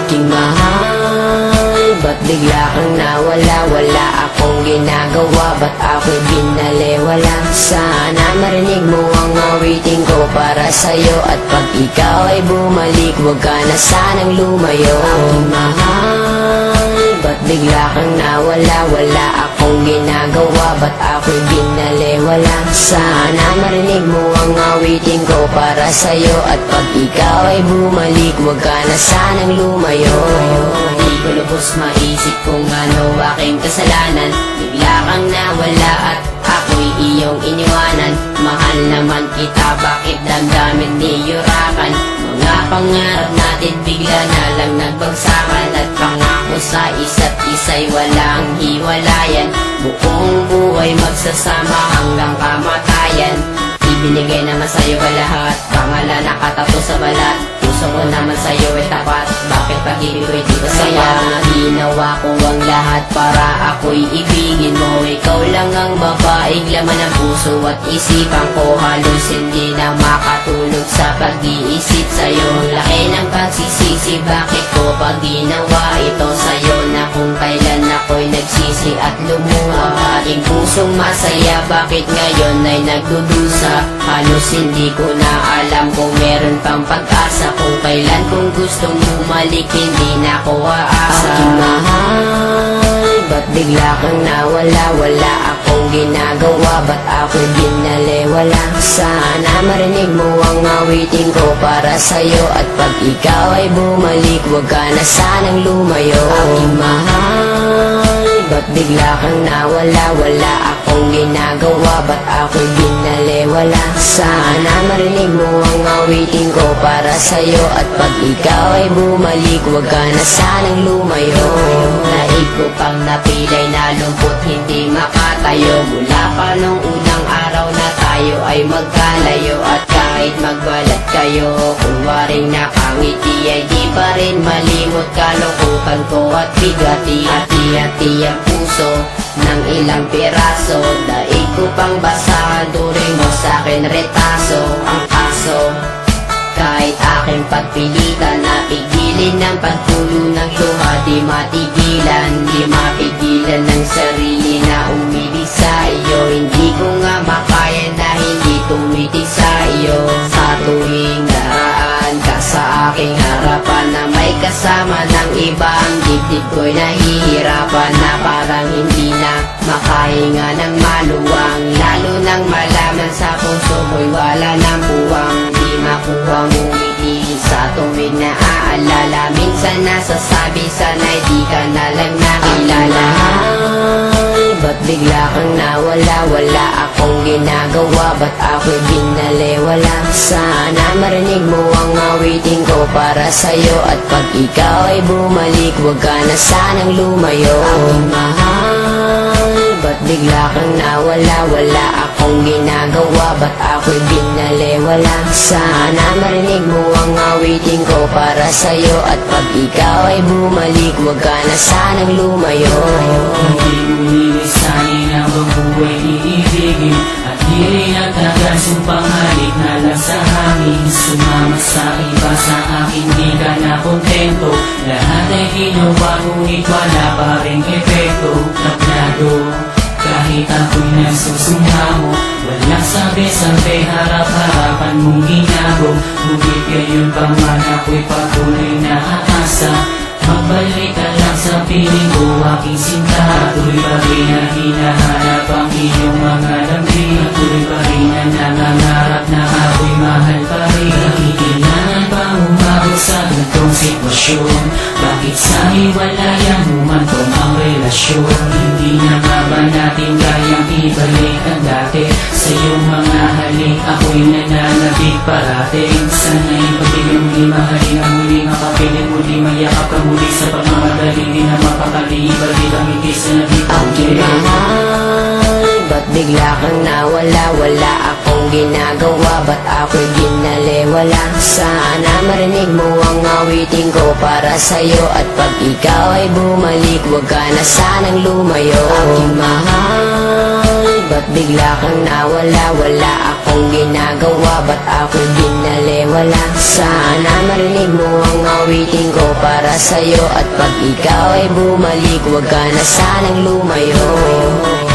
Aking mahal, ba't bigla kang nawala? Wala akong ginagawa, ba't ako'y binaliwala? Sana marinig mo ang awitin ko para sa'yo, at pag ikaw ay bumalik, huwag ka na sanang lumayo. Aking mahal, ba't bigla kang nawala? Wala akong ginagawa, ba't ako'y binaliwala? Sana marinig mo ang awitin ko para sa'yo, at pag ikaw ay bumalik, huwag ka na sanang lumayo. Di ko lubos maisip kung ano aking kasalanan. Bigla kang nawala at ako'y iyong iniwanan. Mahal naman kita, bakit damdamin niyurakan? Mga pangarap natin bigla na lang nagbagsakan, at pangako sa isa't isa'y walang hiwalayan. Buong buhay magsasama hanggang kamatayan. Ibinigay naman sa'yo ka lahat, pangalan nakatato sa balat. Puso ko naman sa'yo ay tapat, bakit pag-ibig ko'y di ko sapat? Ginawa ko ang lahat para ako'y ibigin mo. Ikaw lang ang babaeng laman ng puso at isipan ko. Halos hindi na makatulog sa pag-iisip sa'yo. Laki ng pagsisisi, bakit ko pa ginawa ito sa'yo? Na kung kailan ako'y nagsisi at lumuha. Aking pusong masaya, bakit ngayon ay nagdudusa? Halos hindi ko na alam kung meron pang pag-asa. Kung kailan kung gustong bumalik, hindi na ako aasa. Aking mahal, ba't bigla kang nawala? Wala akong ginagawa, ba't ako'y binaliwala? Sana marinig mo ang awitin ko para sa'yo, at pag ikaw ay bumalik, huwag ka na sanang lumayo. Aking mahal, ba't bigla kang nawala? Wala akong ginagawa, ba't ako'y binaliwala? Sana marinig mo ang awitin ko para sa'yo, at pag ikaw ay bumalik, huwag ka na sanang lumayo. Naib ko pang napilay na lumpot, hindi makatayo. Mula pa nung unang araw na tayo ay magkalayo, at kahit magbalat kayo, kung waring nakangiti ay di pa rin malimot. Kalungkutan ko at bigati, hati-hati ang puso ng ilang piraso. Daig ko pang basahan, turing mo sa'kin retaso. Ang kaso, kahit aking pagpilitan, napigilin ng pagtulo ng luha. Di matigilan, di mapigilan ng sarili na umibig sa iyo. Hindi ko nga makaya na hindi tumitig sa iyo. Sa tuwing daraan ka sa aking harapan, na may kasama ng ibang dibdib ko'y nahihirapan. Na parang hindi na makahinga ng maluwang, lalo nang malaman sa puso ko'y wala ng buwang. Di makuhang umiti sa tuwing naaalala. Minsan nasasabi sana'y di ka na lang nakilala. Ba't bigla kang nawala? Wala akong ginagawa, ba't ako'y binaliwala? Sana marinig mo ang awitin ko para sa'yo, at pag ikaw ay bumalik, huwag ka na sanang lumayo. Aking mahal, ba't bigla kang nawala? Wala akong ginagawa, ba't ako'y binaliwala? Sana marinig mo ang awitin ko para sa'yo, at pag ikaw ay bumalik, huwag ka na sanang lumayo. Hindi mo nilisanin ang buhay iibigin, at di rin nagkakasumpang halik na lang sa hangin. Sumama sa iba, sa akin di ka na kontento. Lahat ay ginawa, ngunit wala pa rin epekto. Tablado, kahit ako'y nagsusumpa mo, walang sabi-sabi, harap-harapan mong ginagaw. Ngunit gayon pa man ako'y patuloy na aasa. Magbalik ka lang sa piling ko, aking sinta. Tuloy pa rin na hinahanap ang iyong mga lambing. Tuloy pa rin na nangangarap na ako'y mahal pa rin. Kailangan pa umabot sa ganitong sitwasyon? Bakit sa hiwalayan humantong ang relasyon? Hindi na nga ba natin kayang ibalik ang dati? Sa iyong mga halik ako'y nananabig parating. Sana'y pag-ibig muli, mahalin ang muli, makapiling muli, mayakap ka muli. Sa pagmamadali, di na mapakali, ibalik ang ngiti sa nabitang. Aking mahal, ba't bigla kang nawala? Wala akong ginagawa, ba't ako'y binaliwala? Sana marinig mo ang awitin ko para sa'yo, at pag ikaw ay bumalik, huwag ka na sanang lumayo. Aking mahal, ba't bigla kang nawala? Wala akong ginagawa, ba't ako'y binaliwala? Sana marinig mo ang awitin ko para sa'yo. At pag ikaw ay bumalik, huwag ka na sanang lumayo.